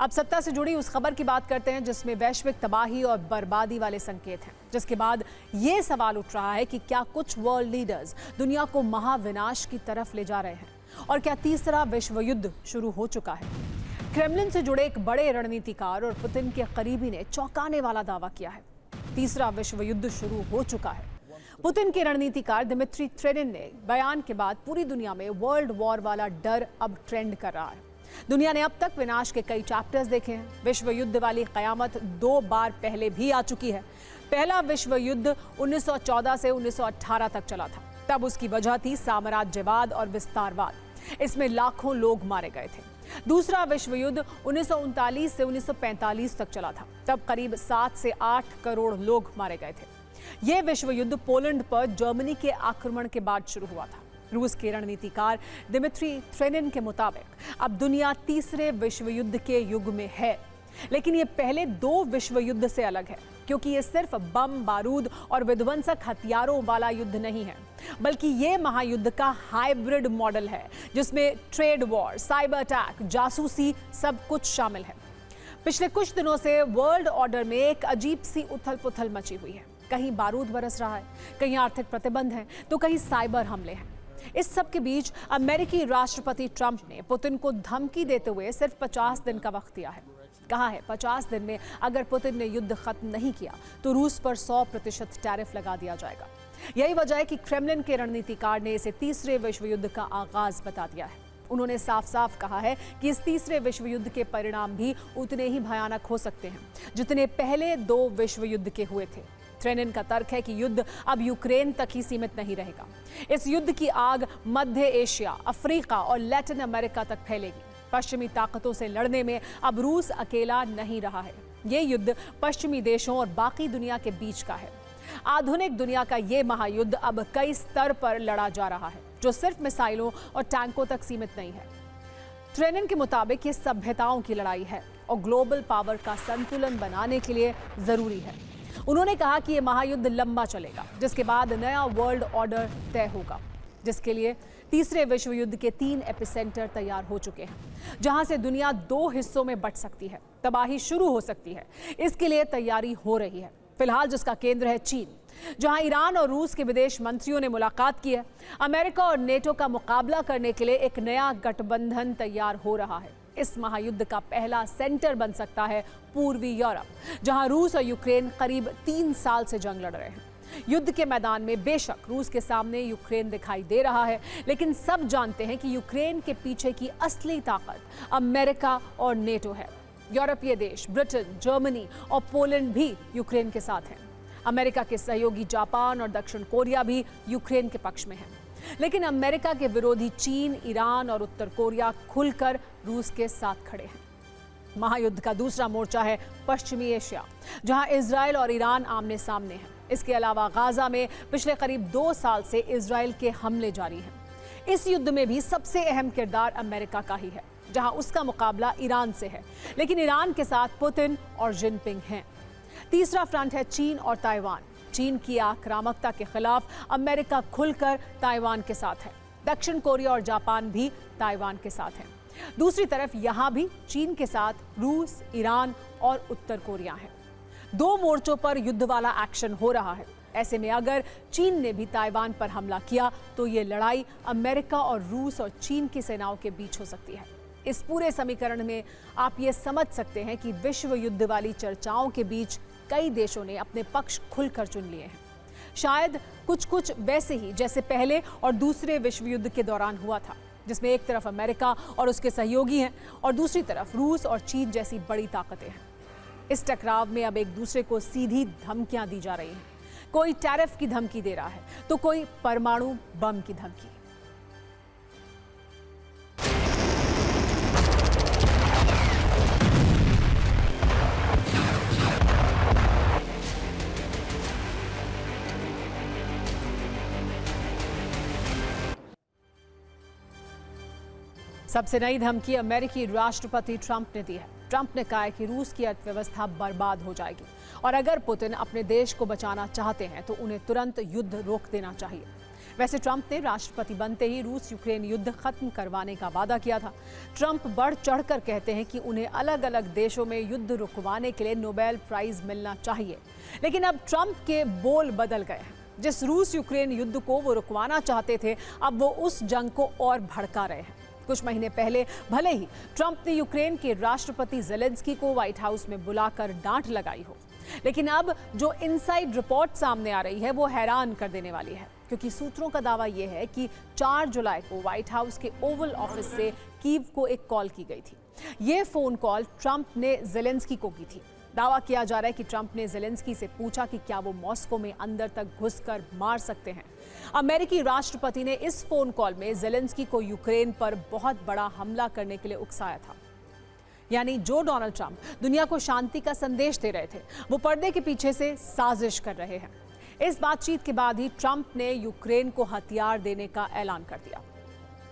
अब सत्ता से जुड़ी उस खबर की बात करते हैं जिसमें वैश्विक तबाही और बर्बादी वाले संकेत हैं, जिसके बाद ये सवाल उठ रहा है कि क्या कुछ वर्ल्ड लीडर्स दुनिया को महाविनाश की तरफ ले जा रहे हैं और क्या तीसरा विश्व युद्ध शुरू हो चुका है। क्रेमलिन से जुड़े एक बड़े रणनीतिकार और पुतिन के करीबी ने चौंकाने वाला दावा किया है, तीसरा विश्व युद्ध शुरू हो चुका है। पुतिन के रणनीतिकार दिमित्री त्रेनिन ने बयान के बाद पूरी दुनिया में वर्ल्ड वॉर वाला डर अब ट्रेंड कर रहा है। दुनिया ने अब तक विनाश के कई चैप्टर्स देखे हैं। विश्व युद्ध वाली कयामत 2 बार पहले भी आ चुकी है। पहला विश्व युद्ध 1914 से 1918 तक चला था। तब उसकी वजह थी साम्राज्यवाद और विस्तारवाद। इसमें लाखों लोग मारे गए थे। दूसरा विश्व युद्ध 1939 से 1945 तक चला था। तब करीब 7 से 8 करोड़ लोग मारे गए थे। यह विश्व युद्ध पोलैंड पर जर्मनी के आक्रमण के बाद शुरू हुआ था। रूस के रणनीतिकार दिमित्री त्रेनिन के मुताबिक अब दुनिया तीसरे विश्व युद्ध के युग में है, लेकिन ये पहले 2 विश्व युद्ध से अलग है, क्योंकि ये सिर्फ बम बारूद और विध्वंसक हथियारों वाला युद्ध नहीं है, बल्कि ये महायुद्ध का हाइब्रिड मॉडल है, जिसमें ट्रेड वॉर, साइबर अटैक, जासूसी सब कुछ शामिल है। पिछले कुछ दिनों से वर्ल्ड ऑर्डर में एक अजीब सी उथल पुथल मची हुई है। कहीं बारूद बरस रहा है, कहीं आर्थिक प्रतिबंध है, तो कहीं साइबर हमले हैं। इस सब के बीच अमेरिकी राष्ट्रपति ट्रंप ने पुतिन को धमकी देते हुए सिर्फ 50 दिन का वक्त दिया है। कहा है 50 दिन में अगर पुतिन ने युद्ध खत्म नहीं किया तो रूस पर 100% टैरिफ लगा दिया जाएगा। यही वजह है कि क्रेमलिन के रणनीतिकार ने इसे तीसरे विश्व युद्ध का आगाज बता दिया है। उन्होंने साफ साफ कहा है कि इस तीसरे विश्व युद्ध के परिणाम भी उतने ही भयानक हो सकते हैं जितने पहले 2 विश्व युद्ध के हुए थे। ट्रेनिन का तर्क है कि युद्ध अब यूक्रेन तक ही सीमित नहीं रहेगा। इस युद्ध की आग मध्य एशिया, अफ्रीका और लैटिन अमेरिका तक फैलेगी। पश्चिमी ताकतों से लड़ने में अब रूस अकेला नहीं रहा है। ये युद्ध पश्चिमी देशों और बाकी दुनिया के बीच का है। आधुनिक दुनिया का ये महायुद्ध अब कई स्तर पर लड़ा जा रहा है, जो सिर्फ मिसाइलों और टैंकों तक सीमित नहीं है। ट्रेनिन के मुताबिक ये सभ्यताओं की लड़ाई है और ग्लोबल पावर का संतुलन बनाने के लिए जरूरी है। उन्होंने कहा कि यह महायुद्ध लंबा चलेगा, जिसके बाद नया वर्ल्ड ऑर्डर तय होगा, जिसके लिए तीसरे विश्व युद्ध के 3 एपिसेंटर तैयार हो चुके हैं, जहां से दुनिया 2 हिस्सों में बंट सकती है, तबाही शुरू हो सकती है। इसके लिए तैयारी हो रही है। फिलहाल जिसका केंद्र है चीन, जहां ईरान और रूस के विदेश मंत्रियों ने मुलाकात की है। अमेरिका और नेटो का मुकाबला करने के लिए एक नया गठबंधन तैयार हो रहा है। इस महायुद्ध का पहला सेंटर बन सकता है पूर्वी यूरोप, जहां रूस और यूक्रेन करीब 3 साल से जंग लड़ रहे हैं। युद्ध के मैदान में बेशक रूस के सामने यूक्रेन दिखाई दे रहा है, लेकिन सब जानते हैं कि यूक्रेन के पीछे की असली ताकत अमेरिका और नेटो है। यूरोपीय देश ब्रिटेन, जर्मनी और पोलैंड भी यूक्रेन के साथ हैं। अमेरिका के सहयोगी जापान और दक्षिण कोरिया भी यूक्रेन के पक्ष में हैं। लेकिन अमेरिका के विरोधी चीन, ईरान और उत्तर कोरिया खुलकर रूस के साथ खड़े हैं। महायुद्ध का दूसरा मोर्चा है पश्चिमी एशिया, जहां इजराइल और ईरान आमने सामने हैं। इसके अलावा गाजा में पिछले करीब 2 साल से इजराइल के हमले जारी हैं। इस युद्ध में भी सबसे अहम किरदार अमेरिका का ही है, जहां उसका मुकाबला ईरान से है, लेकिन ईरान के साथ पुतिन और जिनपिंग हैं। तीसरा फ्रंट है चीन और ताइवान। चीन की आक्रामकता के खिलाफ अमेरिका खुलकर ताइवान के साथ है। दक्षिण कोरिया और जापान भी ताइवान के साथ हैं। दूसरी तरफ यहां भी चीन के साथ रूस, ईरान और उत्तर कोरिया है। 2 मोर्चों पर युद्ध वाला एक्शन हो रहा है। ऐसे में अगर चीन ने भी ताइवान पर हमला किया तो ये लड़ाई अमेरिका और रूस और चीन की सेनाओं के बीच हो सकती है। इस पूरे समीकरण में आप ये समझ सकते हैं कि विश्व युद्ध वाली चर्चाओं के बीच कई देशों ने अपने पक्ष खुलकर चुन लिए हैं। शायद कुछ वैसे ही जैसे पहले और दूसरे विश्व युद्ध के दौरान हुआ था, जिसमें एक तरफ अमेरिका और उसके सहयोगी हैं और दूसरी तरफ रूस और चीन जैसी बड़ी ताकतें हैं। इस टकराव में अब एक दूसरे को सीधी धमकियां दी जा रही हैं। कोई टैरिफ की धमकी दे रहा है तो कोई परमाणु बम की धमकी। सबसे नई धमकी अमेरिकी राष्ट्रपति ट्रंप ने दी है। ट्रंप ने कहा है कि रूस की अर्थव्यवस्था बर्बाद हो जाएगी और अगर पुतिन अपने देश को बचाना चाहते हैं तो उन्हें तुरंत युद्ध रोक देना चाहिए। वैसे ट्रंप ने राष्ट्रपति बनते ही रूस यूक्रेन युद्ध खत्म करवाने का वादा किया था। ट्रंप बढ़ चढ़कर कहते हैं कि उन्हें अलग अलग देशों में युद्ध रुकवाने के लिए नोबेल प्राइज मिलना चाहिए। लेकिन अब ट्रंप के बोल बदल गए हैं। जिस रूस यूक्रेन युद्ध को वो रुकवाना चाहते थे, अब वो उस जंग को और भड़का रहे हैं। कुछ महीने पहले भले ही ट्रंप ने यूक्रेन के राष्ट्रपति ज़ेलेंस्की को व्हाइट हाउस में बुलाकर डांट लगाई हो, लेकिन अब जो इनसाइड रिपोर्ट सामने आ रही है वो हैरान कर देने वाली है, क्योंकि सूत्रों का दावा यह है कि 4 जुलाई को व्हाइट हाउस के ओवल ऑफिस से कीव को एक कॉल की गई थी। ये फोन कॉल ट्रंप ने ज़ेलेंस्की को की थी। दावा किया जा रहा है कि ट्रंप ने ज़ेलेंस्की से पूछा कि क्या वो मॉस्को में अंदर तक घुसकर मार सकते हैं। अमेरिकी राष्ट्रपति ने इस फोन कॉल में ज़ेलेंस्की को यूक्रेन पर बहुत बड़ा हमला करने के लिए उकसाया था। यानी जो डोनाल्ड ट्रंप दुनिया को शांति का संदेश दे रहे थे, वो पर्दे के पीछे से साजिश कर रहे हैं। इस बातचीत के बाद ही ट्रंप ने यूक्रेन को हथियार देने का ऐलान कर दिया।